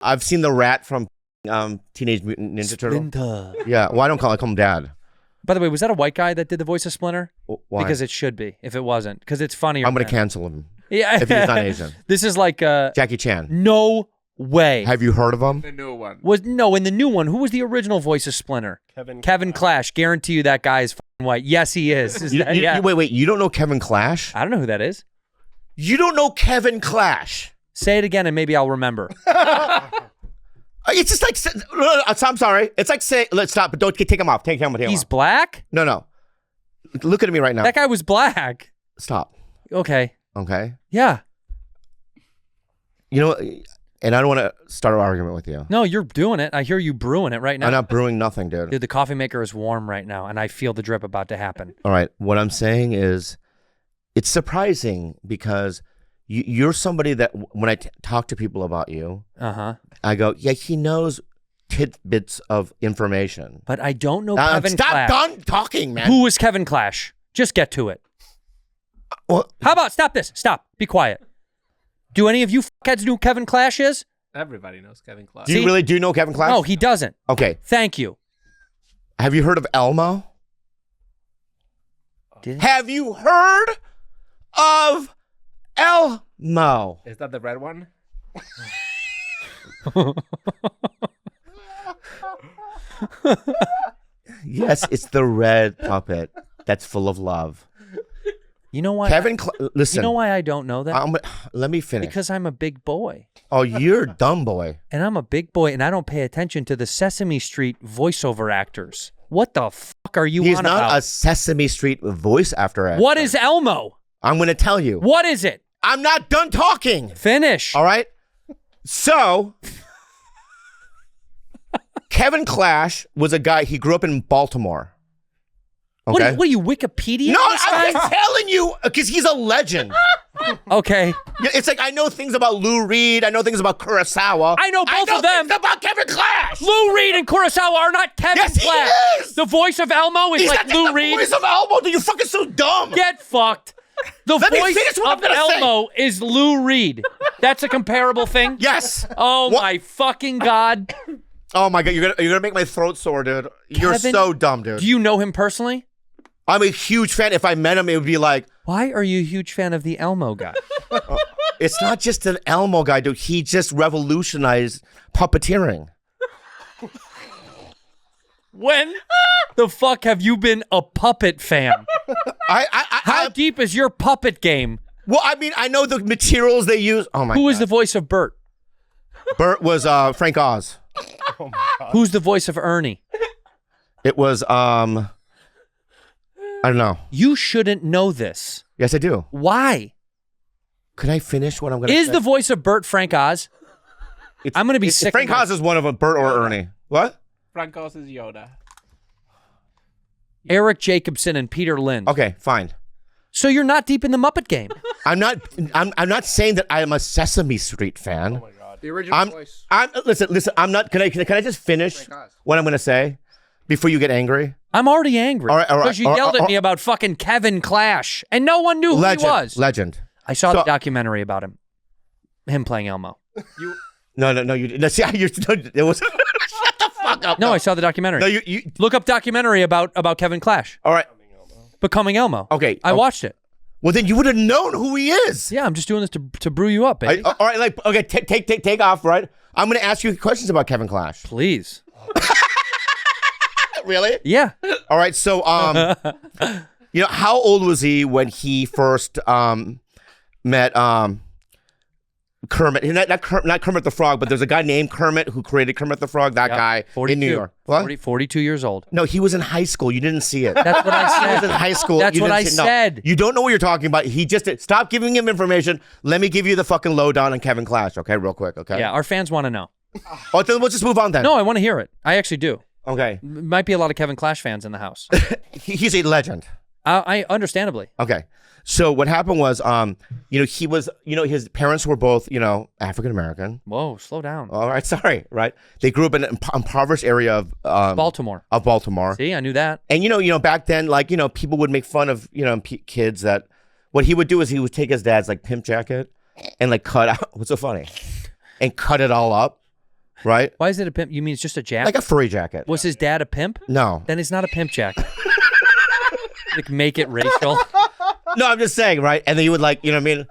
I've seen the rat from Teenage Mutant Ninja Turtle. Yeah, well, I call him Dad. By the way, was that a white guy that did the voice of Splinter? Why? Because it should be, if it wasn't. Because it's funnier. I'm going to cancel him. Yeah. If he's not Asian. This is like... Jackie Chan. No way. Have you heard of him? The new one. No, in the new one, who was the original voice of Splinter? Kevin Clash. Guarantee you that guy is fucking white. Yes, he is. Wait, you don't know Kevin Clash? I don't know who that is. You don't know Kevin Clash? Say it again and maybe I'll remember. It's just like... I'm sorry. It's like say... Let's stop, but don't take him off. Take him off. He's black? No. Look at me right now. That guy was black. Stop. Okay. Okay? Yeah. You know, and I don't want to start an argument with you. No, you're doing it. I hear you brewing it right now. I'm not brewing nothing, dude. Dude, the coffee maker is warm right now, and I feel the drip about to happen. All right. What I'm saying is, it's surprising because you're somebody that when I talk to people about you, I go, yeah, he knows tidbits of information. But I don't know Kevin Clash. Stop done talking, man. Who is Kevin Clash? Just get to it. Well, how about stop this? Stop. Be quiet. Do any of you fuckheads know who Kevin Clash is? Everybody knows Kevin Clash. Do you really know Kevin Clash? No, he doesn't. Okay. Thank you. Have you heard of Elmo? Have you heard of Elmo? Is that the red one? Yes, it's the red puppet that's full of love. You know why? Listen. You know why I don't know that? Let me finish. Because I'm a big boy. Oh, you're a dumb boy. And I'm a big boy, and I don't pay attention to the Sesame Street voiceover actors. What the fuck are you on about? He's not a Sesame Street voice actor. What is Elmo? I'm going to tell you. What is it? I'm not done talking. Finish. All right? So, Kevin Clash was a guy, he grew up in Baltimore. Okay? What are you, Wikipedia? No, I'm just telling you, because he's a legend. Okay. It's like, I know things about Lou Reed. I know things about Kurosawa. I know both of them. Things about Kevin Clash. Lou Reed and Kurosawa are not Kevin Clash. Yes, he is. The voice of Elmo is like Lou Reed. The voice of Elmo? Dude, you're fucking so dumb. Get fucked. The voice of Elmo is Lou Reed. That's a comparable thing? Yes. Oh, my fucking God. Oh, my God. You're gonna make my throat sore, dude. You're so dumb, dude. Do you know him personally? I'm a huge fan. If I met him, it would be like... Why are you a huge fan of the Elmo guy? It's not just an Elmo guy, dude. He just revolutionized puppeteering. When the fuck have you been a puppet fan? How deep is your puppet game? Well, I mean, I know the materials they use. Oh, my God. Who was the voice of Bert? Bert was Frank Oz. Oh my God. Who's the voice of Ernie? It was... I don't know. You shouldn't know this. Yes, I do. Why? Can I finish what I'm going to say? Is the voice of Bert Frank Oz? I'm going to be sick. Frank Oz is one of them, Bert or Ernie. What? Frank Oz is Yoda. Eric Jacobson and Peter Lind. Okay, fine. So you're not deep in the Muppet game. I'm not saying that I am a Sesame Street fan. Oh my God. The original voice. Listen, I'm not, can I just finish what I'm going to say before you get angry? I'm already angry. All right. Because you yelled at me about fucking Kevin Clash, and no one knew who he was. Legend. I saw the documentary about him playing Elmo. No, you. See, it was. Shut the fuck up. No, I saw the documentary. No, you look up documentary about Kevin Clash. All right. Becoming Elmo. Okay. I watched it. Well, then you would have known who he is. Yeah, I'm just doing this to brew you up, baby. All right, okay, take off, right? I'm going to ask you questions about Kevin Clash. Please. Really? Yeah. All right, so you know, how old was he when he first met Kermit? Not Kermit the Frog, but there's a guy named Kermit who created Kermit the Frog. That guy 42. In New York. What? 42 years old. No, he was in high school. You didn't see it. That's what I said. He was in high school. That's what I said. No, you don't know what you're talking about. He just stop giving him information. Let me give you the fucking lowdown on Kevin Clash, okay? Real quick, okay? Yeah, our fans want to know. Oh, then we'll just move on then. No, I want to hear it. I actually do. Okay. Might be a lot of Kevin Clash fans in the house. He's a legend. I understandably. Okay. So what happened was, you know, he was, you know, his parents were both, you know, African American. Whoa, slow down. All right, sorry, right? They grew up in an impoverished area of Baltimore. Of Baltimore. See, I knew that. And you know, back then, like, you know, people would make fun of, you know, kids that. What he would do is he would take his dad's like pimp jacket and like cut out. What's so funny? And cut it all up. right? Why is it a pimp? You mean it's just a jacket? Like a furry jacket. Was his dad a pimp? No. Then it's not a pimp jacket. Like, make it racial. No, I'm just saying, right? And then you would like, you know what I mean?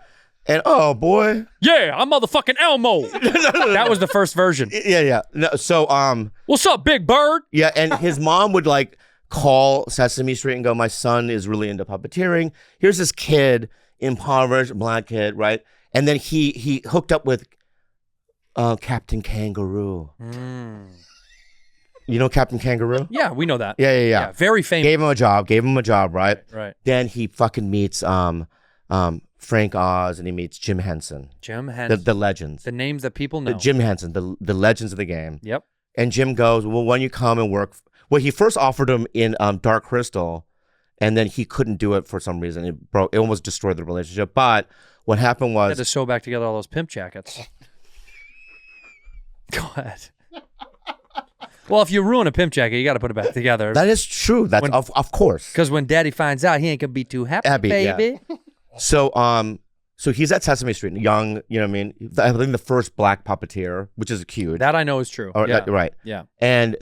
And oh boy, yeah, I'm motherfucking Elmo. That was the first version. Yeah. No, so what's up, Big Bird? Yeah, and his mom would like call Sesame Street and go, my son is really into puppeteering. Here's this kid, impoverished black kid, right? And then he hooked up with Captain Kangaroo. You know Captain Kangaroo? Yeah, we know that. Yeah. Very famous. Gave him a job, right? Right. Then he fucking meets Frank Oz, and he meets Jim Henson. Jim Henson. The legends. The names that people know. Jim Henson, the legends of the game. Yep. And Jim goes, well, when you come and work, well, he first offered him in Dark Crystal, and then he couldn't do it for some reason. It almost destroyed the relationship. But what happened was, had to sew back together all those pimp jackets. Go ahead. Well, if you ruin a pimp jacket, you got to put it back together. That is true. That's of course. Because when Daddy finds out, he ain't gonna be too happy, baby. Yeah. So he's at Sesame Street, young. You know what I mean? I think the first black puppeteer, which is cute. That I know is true. Right. Yeah. And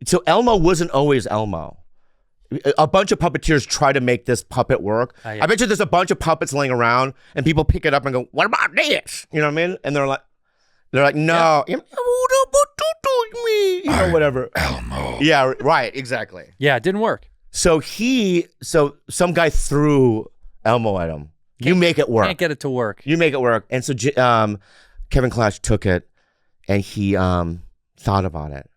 so Elmo wasn't always Elmo. A bunch of puppeteers try to make this puppet work. Yeah. I bet you there's a bunch of puppets laying around, and people pick it up and go, "What about this?" You know what I mean? And they're like, "No, you know, whatever." Elmo. Yeah, right, exactly. Yeah, it didn't work. So some guy threw Elmo at him. You make it work. Can't get it to work. You make it work. And so Kevin Clash took it, and he thought about it.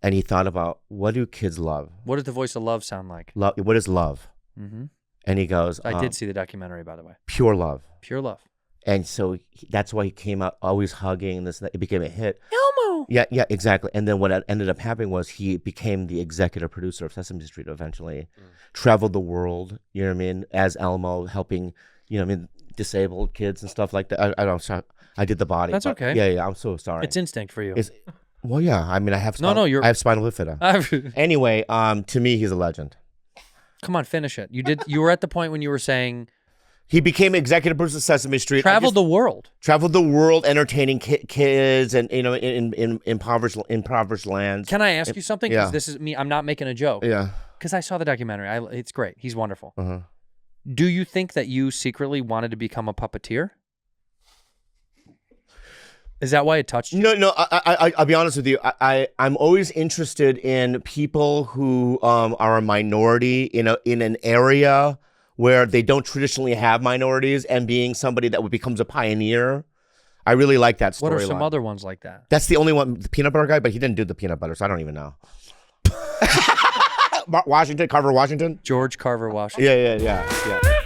And he thought about, what do kids love? What does the voice of love sound like? What is love? Mm-hmm. And he goes, I did see the documentary, by the way. Pure love. Pure love. And so that's why he came out always hugging this. It became a hit. Elmo. Yeah, exactly. And then what ended up happening was he became the executive producer of Sesame Street eventually. Traveled the world, you know what I mean, as Elmo, helping, you know what I mean, disabled kids and stuff like that. I don't know. I did the body. That's okay. Yeah. I'm so sorry. It's instinct for you. Well, yeah. I mean, I have I have spinal bifida. Anyway, to me, he's a legend. Come on, finish it. You were at the point when you were saying he became executive producer of Sesame Street. Traveled the world, entertaining kids, and you know, in impoverished lands. Can I ask you something? Yeah. This is me. I'm not making a joke. Yeah. Because I saw the documentary. It's great. He's wonderful. Uh-huh. Do you think that you secretly wanted to become a puppeteer? Is that why it touched you? No. I'll be honest with you. I'm always interested in people who are a minority in an area where they don't traditionally have minorities, and being somebody that becomes a pioneer. I really like that story. What are some other ones like that? That's the only one, the peanut butter guy, but he didn't do the peanut butter, so I don't even know. Carver Washington? George Carver Washington. Yeah.